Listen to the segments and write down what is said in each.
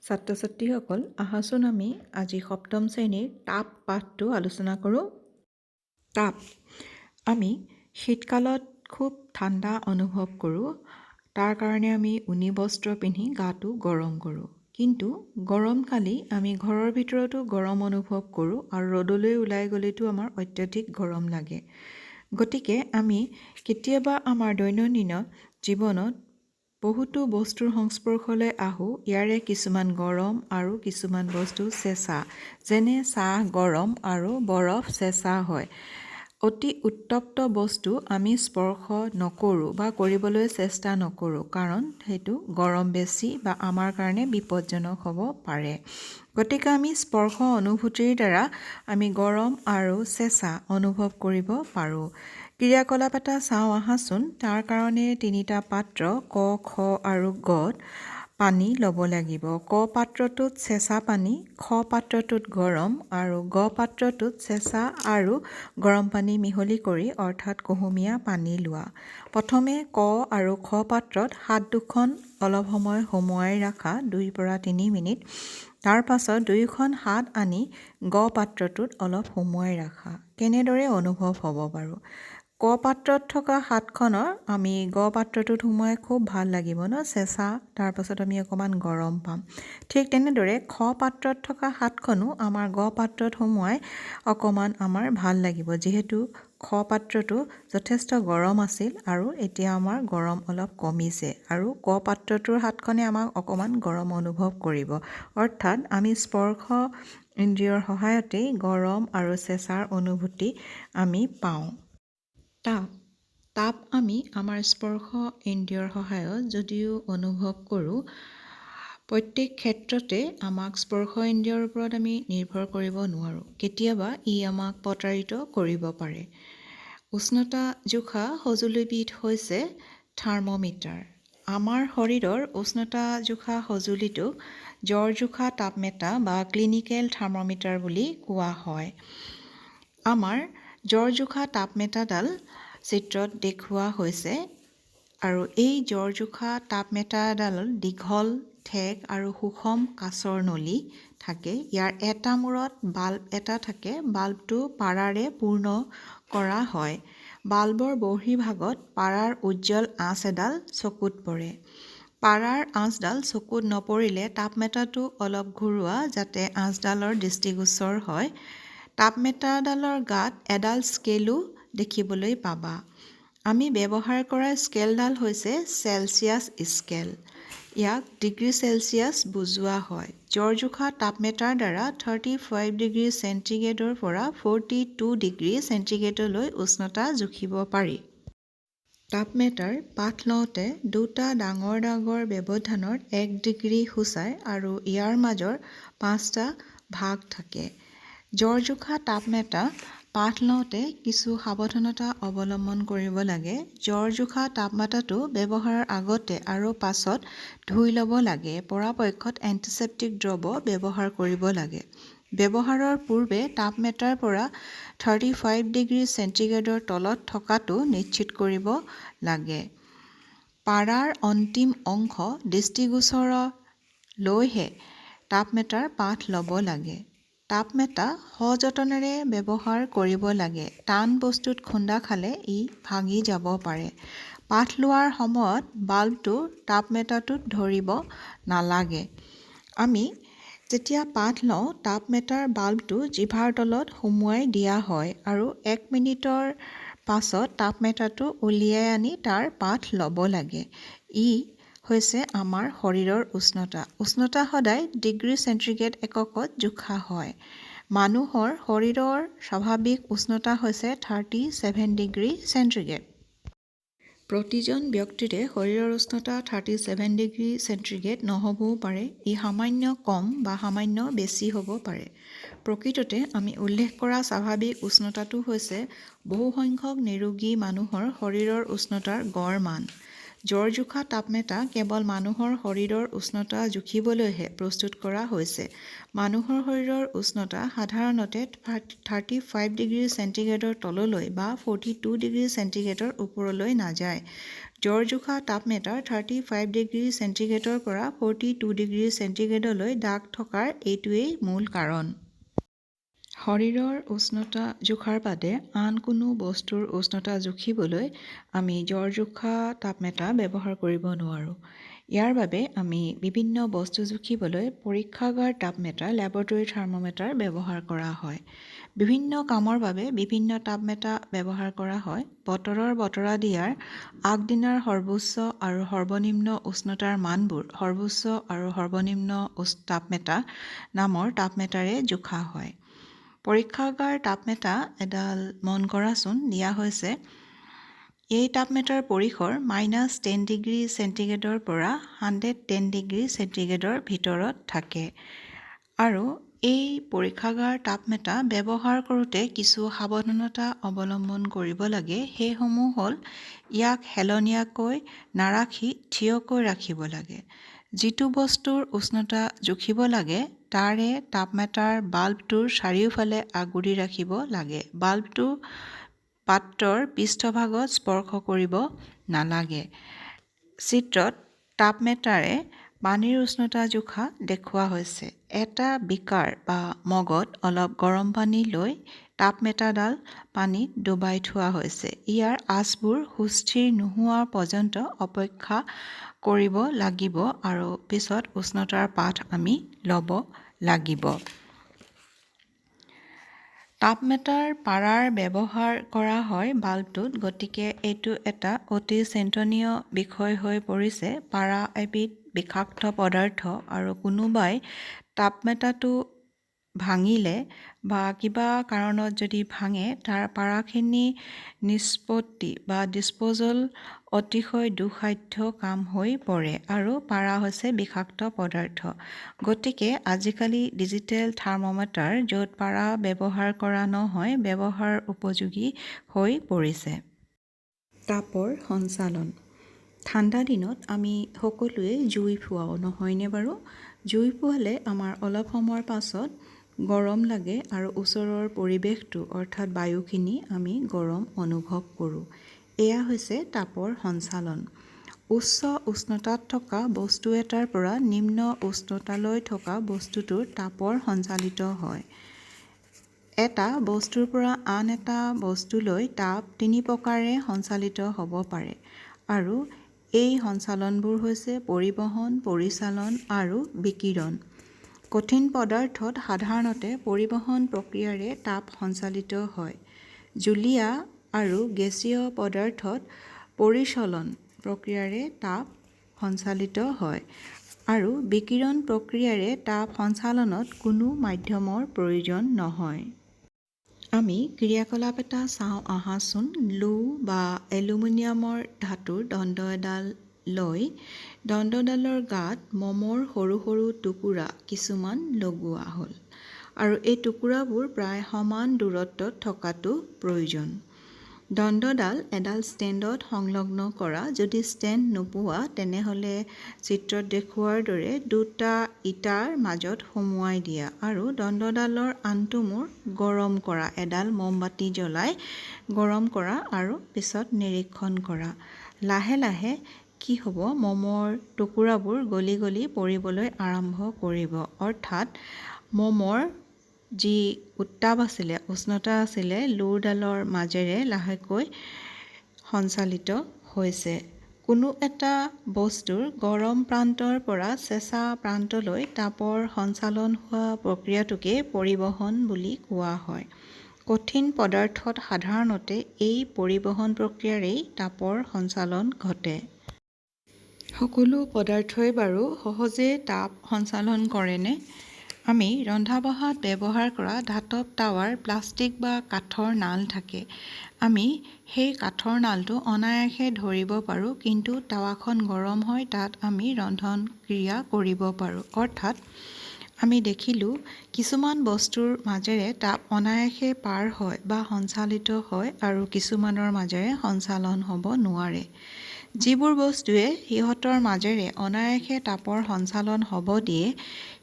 ছাত্ৰ ছাত্ৰীসকল, আহাচোন আমি আজি সপ্তম শ্ৰেণীৰ তাপ পাঠটো আলোচনা কৰোঁ। তাপ। আমি শীতকালত খুব ঠাণ্ডা অনুভৱ কৰোঁ। তাৰ কাৰণে আমি ঊণি বস্ত্ৰ পিন্ধি গাটো গৰম কৰোঁ। কিন্তু গৰমকালি আমি ঘৰৰ ভিতৰতো গৰম অনুভৱ কৰোঁ আৰু ৰ'দলৈ ওলাই গ'লেতো আমাৰ অত্যাধিক গৰম লাগে। গতিকে আমি কেতিয়াবা আমাৰ দৈনন্দিন জীৱনত বহুতো বস্তুৰ সংস্পৰ্শলৈ আহোঁ। ইয়াৰে কিছুমান গৰম আৰু কিছুমান বস্তু চেঁচা, যেনে চাহ গৰম আৰু বৰফ চেঁচা হয়। অতি উত্তপ্ত বস্তু আমি স্পৰ্শ নকৰোঁ বা কৰিবলৈ চেষ্টা নকৰোঁ, কাৰণ সেইটো গৰম বেছি বা আমাৰ কাৰণে বিপদজনক হ'ব পাৰে। গতিকে আমি স্পৰ্শ অনুভূতিৰ দ্বাৰা আমি গৰম আৰু চেঁচা অনুভৱ কৰিব পাৰোঁ। ক্ৰিয়াকলাপ এটা চাওঁ আহাচোন। তাৰ কাৰণে 3টা পাত্ৰ ক, খ আৰু গত পানী ল'ব লাগিব। ক পাত্ৰটোত চেঁচা পানী, খ পাত্ৰটোত গৰম আৰু গ পাত্ৰটোত চেঁচা আৰু গৰম পানী মিহলি কৰি অৰ্থাৎ কুহুমীয়া পানী লোৱা। প্ৰথমে ক আৰু খ পাত্ৰত হাত দুখন অলপ সময় সুমুৱাই ৰাখা 2 পৰা 3 মিনিট। তাৰ পাছত 2খন হাত আনি গ পাত্ৰটোত অলপ সুমুৱাই ৰাখা। কেনেদৰে অনুভৱ হ'ব বাৰু? ক পাত্ৰত থকা হাতখনৰ আমি গ পাত্ৰটোত সুমুৱাই খুব ভাল লাগিব ন, চেঁচা। তাৰ পাছত আমি অকণমান গৰম পাম। ঠিক তেনেদৰে খ পাত্ৰত থকা হাতখনো আমাৰ গ পাত্ৰত সুমুৱাই অকণমান আমাৰ ভাল লাগিব, যিহেতু খ পাত্ৰটো যথেষ্ট গৰম আছিল আৰু এতিয়া আমাৰ গৰম অলপ কমিছে আৰু ক পাত্ৰটোৰ হাতখনে আমাক অকণমান গৰম অনুভৱ কৰিব। অৰ্থাৎ আমি স্পৰ্শ ইন্দ্ৰিয়ৰ সহায়তেই গৰম আৰু চেঁচাৰ অনুভূতি আমি পাওঁ। তাপ আমি আমাৰ স্পৰ্শ ইন্দ্ৰিয়ৰ সহায়ত যদিও অনুভৱ কৰোঁ, প্ৰত্যেক ক্ষেত্ৰতে আমাক স্পৰ্শ ইন্দ্ৰিয়ৰ ওপৰত আমি নিৰ্ভৰ কৰিব নোৱাৰোঁ। কেতিয়াবা ই আমাক প্ৰতাৰিত কৰিব পাৰে। উষ্ণতা জোখা সঁজুলিবিধ হৈছে থাৰ্মোমিটাৰ। আমাৰ শৰীৰৰ উষ্ণতা জোখা সঁজুলিটোক জ্বৰ জোখা তাপমেটা বা ক্লিনিকেল থাৰ্মোমিটাৰ বুলি কোৱা হয়। আমাৰ জ্বৰ জোখা তাপমেটাডাল চিত্ৰত দেখুওৱা হৈছে আৰু এই জ্বৰ জোখা তাপমেটাডাল দীঘল ঠেক আৰু সুষম কাঁচৰ নলী থাকে। ইয়াৰ এটা মূৰত বাল্ব এটা থাকে। বাল্বটো পাৰাৰে পূৰ্ণ কৰা হয়। বাল্বৰ বহিৰ্ভাগত পাৰাৰ উজ্জ্বল আঁচ এডাল চকুত পৰে। পাৰাৰ আঁচডাল চকুত নপৰিলে তাপমেটাটো অলপ ঘূৰোৱা, যাতে আঁচডালৰ দৃষ্টিগোচৰ হয়। তাপমেটাডালৰ গাত এডাল স্কেলো দেখিবলৈ পাবা। আমি ব্যৱহাৰ কৰা স্কেলডাল হৈছে চেলচিয়াছ স্কেল। ইয়াক ডিগ্ৰী চেলচিয়াছ বুজোৱা হয়। জ্বৰ জোখা তাপমেটাৰ দ্বাৰা 35 ডিগ্ৰী চেণ্টিগ্ৰেডৰ পৰা 42 ডিগ্ৰী চেণ্টিগ্ৰেডলৈ উষ্ণতা জুখিব পাৰি। তাপমেটাৰ পাঠ লওঁতে 2টা ডাঙৰ ব্যৱধানত 1 ডিগ্ৰী সূচায় আৰু ইয়াৰ মাজৰ 5টা ভাগ থাকে। জ্বৰ জোখা তাপমেটা পাঠ লওঁতে কিছু সাৱধানতা অৱলম্বন কৰিব লাগে। জ্বৰ জোখা তাপমাত্ৰাটো ব্যৱহাৰৰ আগতে আৰু পাছত ধুই ল'ব লাগে। পৰাপক্ষত এণ্টিছেপ্টিক দ্ৰৱ ব্যৱহাৰ কৰিব লাগে। ব্যৱহাৰৰ পূৰ্বে তাপমেটাৰ পৰা 35 ডিগ্ৰী চেণ্টিগ্ৰেডৰ তলত থকাটো নিশ্চিত কৰিব লাগে। পাৰাৰ অন্তিম অংশ দৃষ্টিগোচৰলৈহে তাপমেটাৰ পাঠ ল'ব লাগে। তাপমেটা সযতনেৰে ব্যৱহাৰ কৰিব লাগে। টান বস্তুত খুন্দা খালে ই ভাঙি যাব পাৰে। পাঠ লোৱাৰ সময়ত বাল্বটো তাপমেটাটোত ধৰিব নালাগে। আমি যেতিয়া পাঠ লওঁ, তাপমেটাৰ বাল্বটো জিভাৰ তলত সুমুৱাই দিয়া হয় আৰু 1 মিনিটৰ পাছত তাপমেটাটো উলিয়াই আনি তাৰ পাঠ ল'ব লাগে। ই হৈছে আমাৰ শৰীৰৰ উষ্ণতা। উষ্ণতা সদায় ডিগ্ৰী চেণ্টিগ্ৰেড এককত জোখা হয়। মানুহৰ শৰীৰৰ স্বাভাৱিক উষ্ণতা হৈছে 37 ডিগ্ৰী চেণ্টিগ্ৰেড। প্ৰতিজন ব্যক্তিৰে শৰীৰৰ উষ্ণতা 37 ডিগ্ৰী চেণ্টিগ্ৰেড নহ'বও পাৰে। ই সামান্য কম বা সামান্য বেছি হ'ব পাৰে। প্ৰকৃততে আমি উল্লেখ কৰা স্বাভাৱিক উষ্ণতাটো হৈছে বহুসংখ্যক নিৰোগী মানুহৰ শৰীৰৰ উষ্ণতাৰ গড় মান। জ্বৰ জোখা তাপমেটা কেৱল মানুহৰ শৰীৰৰ উষ্ণতা জুখিবলৈহে প্ৰস্তুত কৰা হৈছে। মানুহৰ শৰীৰৰ উষ্ণতা সাধাৰণতে 35 ডিগ্ৰী চেণ্টিগ্ৰেডৰ তললৈ বা 42 ডিগ্ৰী চেণ্টিগ্ৰেডৰ ওপৰলৈ নাযায়। জ্বৰ জোখা তাপমেটাৰ 35 ডিগ্ৰী চেণ্টিগ্ৰেডৰ পৰা 42 ডিগ্ৰী চেণ্টিগ্ৰেডলৈ দাগ থকাৰ এইটোৱেই মূল কাৰণ। শৰীৰৰ উষ্ণতা জোখাৰ বাদে আন কোনো বস্তুৰ উষ্ণতা জুখিবলৈ আমি জ্বৰ জোখা তাপমেটা ব্যৱহাৰ কৰিব নোৱাৰোঁ। ইয়াৰ বাবে আমি বিভিন্ন বস্তু জুখিবলৈ পৰীক্ষাগাৰ তাপমেটা লেবৰেটৰী থাৰ্মোমিটাৰ ব্যৱহাৰ কৰা হয়। বিভিন্ন কামৰ বাবে বিভিন্ন তাপমেটা ব্যৱহাৰ কৰা হয়। বতৰৰ বতৰাদিয়াৰ আগদিনাৰ সৰ্বোচ্চ আৰু সৰ্বনিম্ন উষ্ণতাৰ মানবোৰ সৰ্বোচ্চ আৰু সৰ্বনিম্ন তাপমেটা নামৰ তাপমেটাৰে জোখা হয়। পৰীক্ষাগাৰ তাপমেটা এডাল মন কৰাচোন দিয়া হৈছে। এই তাপমেটাৰ পৰিসৰ -10 ডিগ্ৰী চেণ্টিগ্ৰেডৰ পৰা 110 ডিগ্ৰী চেণ্টিগ্ৰেডৰ ভিতৰত থাকে আৰু এই পৰীক্ষাগাৰ তাপমেটা ব্যৱহাৰ কৰোঁতে কিছু সাৱধানতা অৱলম্বন কৰিব লাগে। সেইসমূহ হ'ল ইয়াক হেলনীয়াকৈ নাৰাখি থিয়কৈ ৰাখিব লাগে। যিটো বস্তুৰ উষ্ণতা জুখিব লাগে তাৰে তাপমেটাৰ বাল্বটোৰ চাৰিওফালে আগুৰি ৰাখিব লাগে। বাল্বটো পাত্ৰৰ পৃষ্ঠভাগত স্পৰ্শ কৰিব নালাগে। চিত্ৰত তাপমেটাৰে পানীৰ উষ্ণতা জোখা দেখুওৱা হৈছে। এটা বিকাৰ বা মগত অলপ গৰম পানী লৈ তাপমেটাডাল পানীত ডুবাই থোৱা হৈছে। ইয়াৰ আঁচবোৰ সুস্থিৰ নোহোৱা পৰ্যন্ত অপেক্ষা কৰিব লাগিব আৰু পিছত উষ্ণতাৰ পাঠ আমি ল'ব লাগিব। তাপমেটাৰ পাৰাৰ ব্যৱহাৰ কৰা হয় বাল্বটোত, গতিকে এইটো এটা অতি চিন্তনীয় বিষয় হৈ পৰিছে। পাৰা এবিধ বিষাক্ত পদাৰ্থ আৰু কোনোবাই তাপমেটাটো ভাঙিলে বা কিবা কাৰণত যদি ভাঙে তাৰ পাৰাখিনি নিষ্পত্তি বা ডিছপ'জল অতিশয় দুঃসাধ্য কাম হৈ পৰে আৰু পাৰা হৈছে বিষাক্ত পদাৰ্থ। গতিকে আজিকালি ডিজিটেল থাৰ্মোমিটাৰ য'ত পাৰা ব্যৱহাৰ কৰা নহয় ব্যৱহাৰ উপযোগী হৈ পৰিছে। তাপৰ সঞ্চালন। ঠাণ্ডা দিনত আমি সকলোৱে জুই ফুৱাও, নহয়নে বাৰু? জুই ফুৱালে আমাৰ অলপ সময়ৰ পাছত গৰম লাগে আৰু ওচৰৰ পৰিৱেশটো অৰ্থাৎ বায়ুখিনি আমি গৰম অনুভৱ কৰোঁ। এয়া হৈছে তাপৰ সঞ্চালন। উচ্চ উষ্ণতাত থকা বস্তু এটাৰ পৰা নিম্ন উষ্ণতালৈ থকা বস্তুটোৰ তাপৰ সঞ্চালিত হয়। এটা বস্তুৰ পৰা আন এটা বস্তুলৈ তাপ তিনি প্ৰকাৰে সঞ্চালিত হ'ব পাৰে আৰু এই সঞ্চালনবোৰ হৈছে পৰিবহণ, পৰিচালন আৰু বিকিৰণ। কঠিন পদাৰ্থত সাধাৰণতে পৰিবহণ প্ৰক্ৰিয়াৰে তাপ সঞ্চালিত হয়। জুলীয়া আৰু গেছীয় পদাৰ্থত পৰিচলন প্ৰক্ৰিয়াৰে তাপ সঞ্চালিত হয় আৰু বিকিৰণ প্ৰক্ৰিয়াৰে তাপ সঞ্চালনত কোনো মাধ্যমৰ প্ৰয়োজন নহয়। আমি ক্ৰিয়াকলাপ এটা চাওঁ আহাচোন। লো বা এলুমিনিয়ামৰ ধাতুৰ দণ্ড এডাল লৈ দণ্ডডালৰ গাত মমৰ সৰু সৰু টুকুৰা কিছুমান লগোৱা হ'ল আৰু এই টুকুৰাবোৰ প্ৰায় সমান দূৰত্বত থকাটো প্ৰয়োজন। দণ্ডডাল এডাল ষ্টেণ্ডত সংলগ্ন কৰা। যদি ষ্টেণ্ড নোপোৱা তেনেহ'লে চিত্ৰত দেখুওৱাৰ দৰে দুটা ইটাৰ মাজত সুমুৱাই দিয়া আৰু দণ্ডডালৰ আনটো মূৰ গৰম কৰা। এডাল মমবাতি জ্বলাই গৰম কৰা আৰু পিছত নিৰীক্ষণ কৰা। লাহে লাহে কি হ'ব, মমৰ টুকুৰাবোৰ গলি গলি পৰিবলৈ আৰম্ভ কৰিব। অৰ্থাৎ মমৰ যি উত্তাপ আছিলে, উষ্ণতা আছিলে, লোৰডালৰ মাজেৰে লাহেকৈ সঞ্চালিত হৈছে। কোনো এটা বস্তুৰ গৰম প্ৰান্তৰ পৰা চেঁচা প্ৰান্তলৈ তাপৰ সঞ্চালন হোৱা প্ৰক্ৰিয়াটোকে পৰিবহণ বুলি কোৱা হয়। কঠিন পদাৰ্থত সাধাৰণতে এই পৰিবহণ প্ৰক্ৰিয়াৰেই তাপৰ সঞ্চালন ঘটে। সকলো পদাৰ্থই বাৰু সহজে তাপ সঞ্চালন কৰেনে? আমি ৰন্ধা-বঢ়াত ব্যৱহাৰ কৰা ধাতৱ টাৱাৰ, প্লাষ্টিক বা কাঠৰ নাল থাকে। আমি সেই কাঠৰ নালটো অনায়াসে ধৰিব পাৰোঁ, কিন্তু টাৱাখন গৰম হয় তাত আমি ৰন্ধন ক্ৰিয়া কৰিব পাৰোঁ। অৰ্থাৎ আমি দেখিলোঁ কিছুমান বস্তুৰ মাজেৰে তাপ অনায়াসে পাৰ হয় বা সঞ্চালিত হয় আৰু কিছুমানৰ মাজেৰে সঞ্চালন হ'ব নোৱাৰে। যিবোৰ বস্তুৱে সিহঁতৰ মাজেৰে অনায়াসে তাপৰ সঞ্চালন হ'ব দিয়ে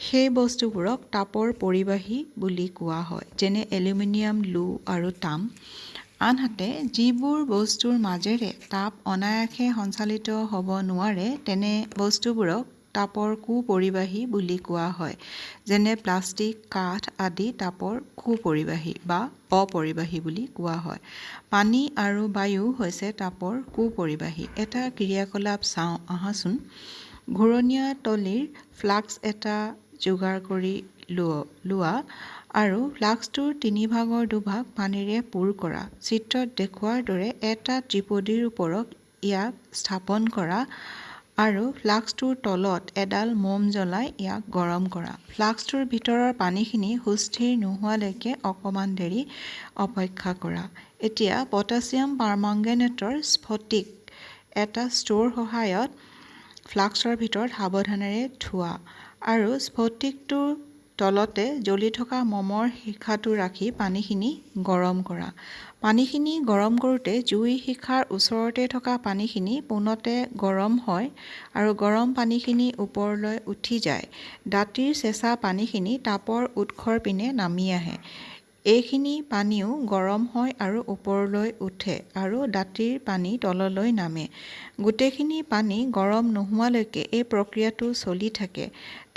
সেই বস্তুবোৰক তাপৰ পৰিবাহী বুলি কোৱা হয়, যেনে এলুমিনিয়াম, লো আৰু তাম। আনহাতে যিবোৰ বস্তুৰ মাজেৰে তাপ অনায়াসে সঞ্চালিত হ'ব নোৱাৰে তেনে বস্তুবোৰক তাপৰ কুপৰিবাহী বুলি কোৱা হয়, যেনে প্লাষ্টিক, কাঠ আদি তাপৰ কুপৰিবাহী বা অপৰিবাহী বুলি কোৱা হয়। পানী আৰু বায়ু হৈছে তাপৰ কুপৰিবাহী। এটা ক্ৰিয়াকলাপ চাওঁ আহাচোন। ঘূৰণীয়া তলিৰ ফ্লাস্ক এটা যোগাৰ কৰি লোৱা আৰু ফ্লাস্কটোৰ 3 ভাগৰ 2 ভাগ পানীৰে পূৰ কৰা। চিত্ৰত দেখুওৱাৰ দৰে এটা ত্ৰিপদীৰ ওপৰত ইয়াক স্থাপন কৰা আৰু ফ্লাস্কটোৰ তলত এডাল মম জ্বলাই ইয়াক গৰম কৰা। ফ্লাস্কটোৰ ভিতৰৰ পানীখিনি সুস্থিৰ নোহোৱালৈকে অকণমান দেৰি অপেক্ষা কৰা। এতিয়া পটাছিয়াম পাৰমাংগানেটৰ স্ফটিক এটা ষ্ট্ৰৰ সহায়ত ফ্লাস্কৰ ভিতৰত সাৱধানেৰে থোৱা আৰু স্ফটিকটোৰ তলতে জ্বলি থকা মমৰ শিখাটো ৰাখি পানীখিনি গৰম কৰা। পানীখিনি গৰম কৰোঁতে জুই শিখাৰ ওচৰতে থকা পানীখিনি পোনতে গৰম হয় আৰু গৰম পানীখিনি ওপৰলৈ উঠি যায়। দাঁতিৰ চেঁচা পানীখিনি তাপৰ উৎসৰ পিনে নামি আহে। এইখিনি পানীও গৰম হয় আৰু ওপৰলৈ উঠে আৰু দাঁতিৰ পানী তললৈ নামে। গোটেইখিনি পানী গৰম নোহোৱালৈকে এই প্ৰক্ৰিয়াটো চলি থাকে।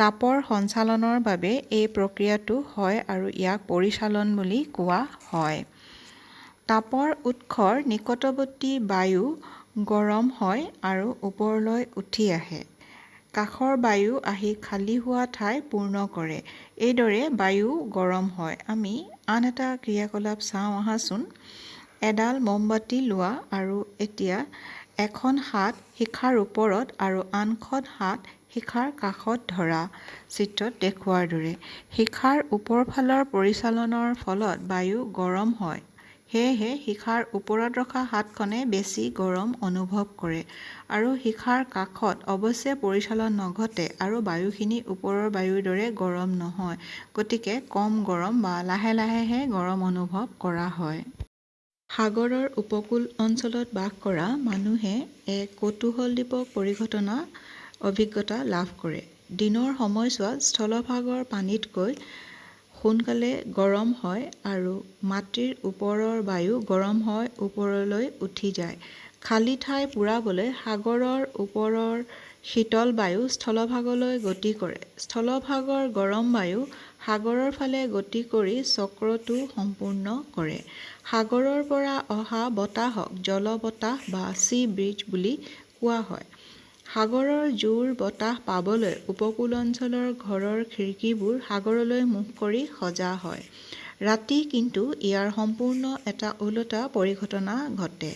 তাপৰ সঞ্চালনৰ বাবে এই প্ৰক্ৰিয়াটো হয় আৰু ইয়াক পৰিচালন বুলি কোৱা হয়। তাপৰ উৎসৰ নিকটৱৰ্তী বায়ু গৰম হয় আৰু ওপৰলৈ উঠি আহে। কাষৰ বায়ু আহি খালী হোৱা ঠাই পূৰ্ণ কৰে। এইদৰে বায়ু গৰম হয়। আমি আন এটা ক্ৰিয়াকলাপ চাওঁ আহাচোন। এডাল মমবাতি লোৱা আৰু এতিয়া এখন হাত শিখাৰ ওপৰত আৰু আনখন হাত শিখাৰ কাষত ধৰা। চিত্ৰত দেখুওৱাৰ দৰে শিখাৰ ওপৰফালৰ পৰিচালনৰ ফলত বায়ু গৰম হয়। সেয়েহে শিখাৰ ওপৰত ৰখা হাতখনে বেছি গৰম অনুভৱ কৰে আৰু শিখাৰ কাষত অৱশ্যে পৰিচালন নঘটে আৰু বায়ুখিনি ওপৰৰ বায়ুৰ দৰে গৰম নহয়, গতিকে কম গৰম বা লাহে লাহেহে গৰম অনুভৱ কৰা হয়। সাগৰৰ উপকূল অঞ্চলত বাস কৰা মানুহে এক কৌতূহলদীপক পৰিঘটনা অভিজ্ঞতা লাভ কৰে। দিনৰ সময়ছোৱাত স্থলভাগৰ পানীতকৈ সোনকালে গৰম হয় আৰু মাটিৰ ওপৰৰ বায়ু গৰম হৈ ওপৰলৈ উঠি যায়। খালী ঠাই পূৰাবলৈ সাগৰৰ ওপৰৰ শীতল বায়ু স্থলভাগলৈ গতি কৰে। স্থলভাগৰ গৰম বায়ু সাগৰৰ ফালে গতি কৰি চক্ৰটো সম্পূৰ্ণ কৰে। সাগৰৰ পৰা অহা বতাহক জলবতাহ বা চি ব্ৰিজ বুলি কোৱা হয়। সাগৰৰ জোৰ বতাহ পাবলৈ উপকূল অঞ্চলৰ ঘৰৰ খিৰিকীবোৰ সাগৰলৈ মুখ কৰি সজা হয়। ৰাতি কিন্তু ইয়াৰ সম্পূৰ্ণ এটা ওলোটা পৰিঘটনা ঘটে।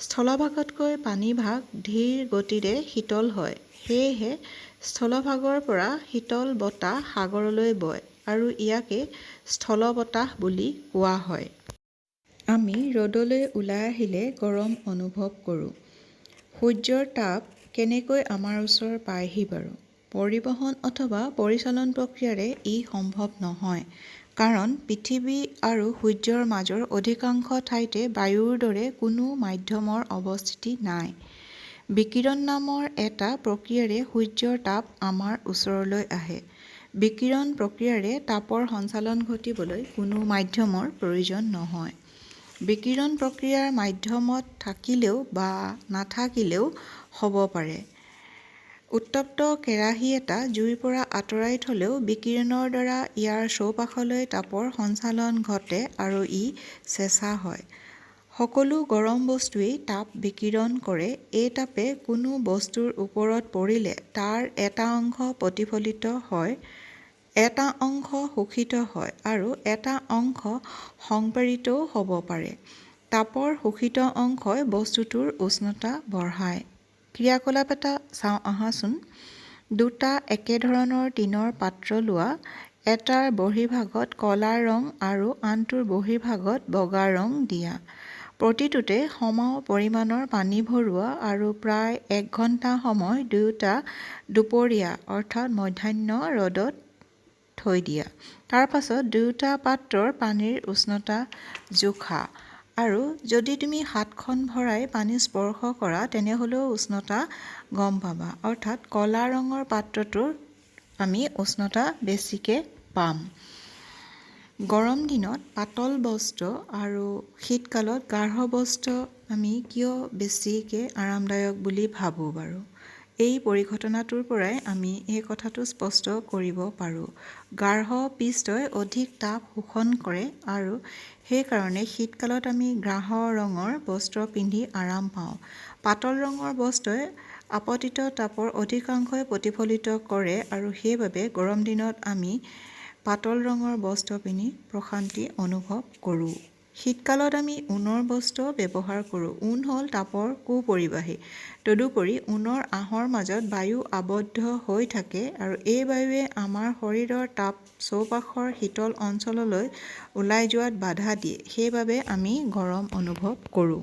স্থলভাগতকৈ পানীভাগ ধীৰ গতিৰে শীতল হয়। সেয়েহে স্থলভাগৰ পৰা শীতল বতাহ সাগৰলৈ বয় আৰু ইয়াকে স্থলবতাহ বুলি কোৱা হয়। আমি ৰ'দলৈ ওলাই আহিলে গৰম অনুভৱ কৰোঁ। সূৰ্যৰ তাপ কেনেকৈ আমাৰ ওচৰ পায়হি বাৰু? পৰিবহণ অথবা পৰিচালন প্ৰক্ৰিয়াৰে ই সম্ভৱ নহয়। কাৰণ পৃথিৱী আৰু সূৰ্যৰ মাজৰ অধিকাংশ ঠাইতে বায়ুৰ দৰে কোনো মাধ্যমৰ অৱস্থিতি নাই। বিকিৰণ নামৰ এটা প্ৰক্ৰিয়াৰে সূৰ্যৰ তাপ আমাৰ ওচৰলৈ আহে। বিকিৰণ প্ৰক্ৰিয়াৰে তাপৰ সঞ্চালন ঘটিবলৈ কোনো মাধ্যমৰ প্ৰয়োজন নহয়। বিকিৰণ প্ৰক্ৰিয়াৰ মাধ্যমত থাকিলেও বা নাথাকিলেও হ'ব পাৰে। উত্তপ্ত কেৰাহী এটা জুইৰ পৰা আঁতৰাই থ'লেও বিকিৰণৰ দ্বাৰা ইয়াৰ চৌপাশলৈ তাপৰ সঞ্চালন ঘটে আৰু ই চেঁচা হয়। সকলো গৰম বস্তুৱেই তাপ বিকিৰণ কৰে। এই তাপে কোনো বস্তুৰ ওপৰত পৰিলে তাৰ এটা অংশ প্ৰতিফলিত হয়, এটা অংশ শোষিত হয় আৰু এটা অংশ সংপ্ৰেৰিতও হ'ব পাৰে। তাপৰ শোষিত অংশই বস্তুটোৰ উষ্ণতা বঢ়ায়। ক্ৰিয়াকলাপ এটা চাওঁ আহাচোন। দুটা একেধৰণৰ টিনৰ পাত্ৰ লোৱা। এটাৰ বহিৰ্ভাগত ক'লা ৰং আৰু আনটোৰ বহিৰ্ভাগত বগা ৰং দিয়া। প্ৰতিটোতে সম পৰিমাণৰ পানী ভৰোৱা আৰু প্ৰায় 1 ঘণ্টা সময় দুয়োটা দুপৰীয়া অৰ্থাৎ মধ্যাহ্ন ৰ'দত থৈ দিয়া। তাৰ পাছত দুয়োটা পাত্ৰৰ পানীৰ উষ্ণতা জোখা আৰু যদি তুমি হাতখন ভৰাই পানী স্পৰ্শ কৰা তেনেহ'লেও উষ্ণতা গম পাবা। অৰ্থাৎ ক'লা ৰঙৰ পাত্ৰটোৰ আমি উষ্ণতা বেছিকৈ পাম। গৰম দিনত পাতল বস্ত্ৰ আৰু শীতকালত গাঢ় বস্ত্ৰ আমি কিয় বেছিকৈ আৰামদায়ক বুলি ভাবোঁ বাৰু? এই পৰিঘটনাটোৰ পৰাই আমি এই কথাটো স্পষ্ট কৰিব পাৰোঁ। গাঢ় পৃষ্ঠই অধিক তাপ শোষণ কৰে আৰু সেইকাৰণে শীতকালত আমি গাঢ় ৰঙৰ বস্ত্ৰ পিন্ধি আৰাম পাওঁ। পাতল ৰঙৰ বস্ত্ৰই আপতিত তাপৰ অধিকাংশই প্ৰতিফলিত কৰে আৰু সেইবাবে গৰম দিনত আমি পাতল ৰঙৰ বস্ত্ৰ পিন্ধি প্ৰশান্তি অনুভৱ কৰোঁ। শীতকালত আমি ঊণৰ বস্ত্ৰ ব্যৱহাৰ কৰোঁ। ঊণ হ'ল তাপৰ কুপৰিবাহী। তদুপৰি ঊণৰ আঁহৰ মাজত বায়ু আবদ্ধ হৈ থাকে আৰু এই বায়ুৱে আমাৰ শৰীৰৰ তাপ চৌপাশৰ শীতল অঞ্চললৈ ওলাই যোৱাত বাধা দিয়ে। সেইবাবে আমি গৰম অনুভৱ কৰোঁ।